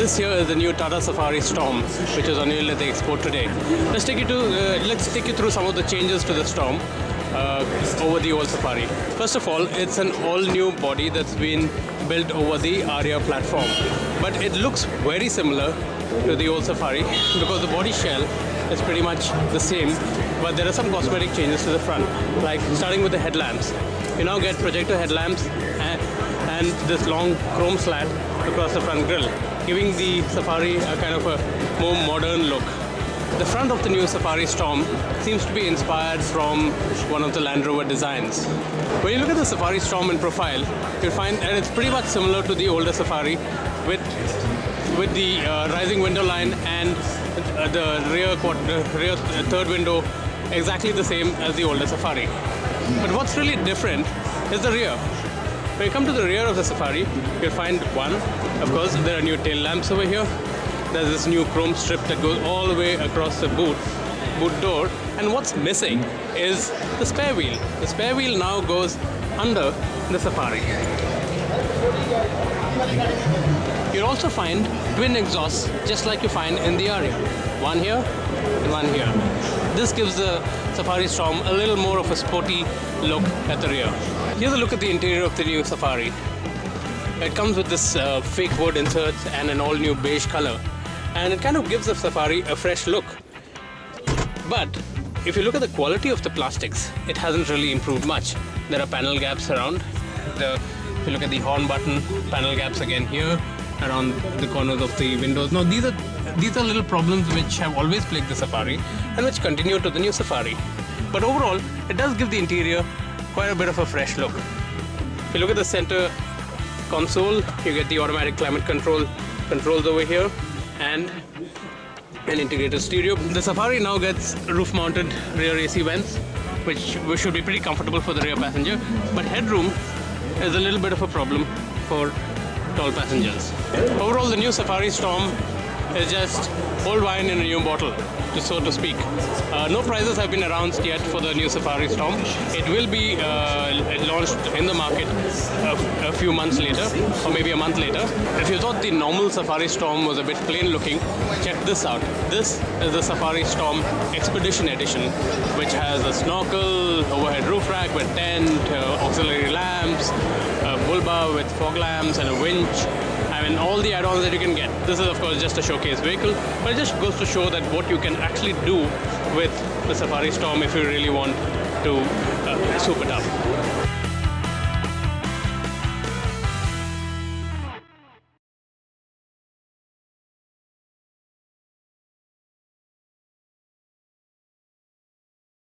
This here is the new Tata Safari Storme, which is unveiled at the Expo today. Let's take you through some of the changes to the Storme over the old Safari. First of all, it's an all-new body that's been built over the Aria platform, but it looks very similar to the old Safari because the body shell is pretty much the same, but there are some cosmetic changes to the front, like starting with the headlamps. You now get projector headlamps and this long chrome slat across the front grille, giving the Safari a kind of a more modern look. The front of the new Safari Storme seems to be inspired from one of the Land Rover designs. When you look at the Safari Storme in profile, you'll find that it's pretty much similar to the older Safari with the rising window line and the rear third window exactly the same as the older Safari. But what's really different is the rear. When you come to the rear of the Safari, you'll find one, of course, there are new tail lamps over here. There's this new chrome strip that goes all the way across the boot door. And what's missing is the spare wheel. The spare wheel now goes under the Safari. You'll also find twin exhausts just like you find in the Aria. One here and one here. This gives the Safari Storme a little more of a sporty look at the rear. Here's a look at the interior of the new Safari. It comes with this fake wood inserts and an all-new beige color, and it kind of gives the Safari a fresh look. But if you look at the quality of the plastics, it hasn't really improved much. There are panel gaps around. If you look at the horn button, panel gaps again here around the corners of the windows. Now these are little problems which have always plagued the Safari and which continue to the new Safari. But overall, it does give the interior quite a bit of a fresh look. If you look at the center console, you get the automatic climate controls over here and an integrated stereo. The Safari now gets roof-mounted rear AC vents, which should be pretty comfortable for the rear passenger. But headroom is a little bit of a problem for tall passengers. Overall, the new Safari Storme is just old wine in a new bottle, so to speak. No prices have been announced yet for the new Safari Storme. It will be launched in the market a few months later, or maybe a month later. If you thought the normal Safari Storme was a bit plain looking, check this out. This is the Safari Storme Expedition Edition, which has a snorkel, overhead roof rack with tent, auxiliary lamps, a bull bar with fog lamps and a winch. I mean, all the add-ons that you can get. This is of course just a showcase vehicle, but it just goes to show that what you can actually do with the Safari Storme if you really want to soup it up.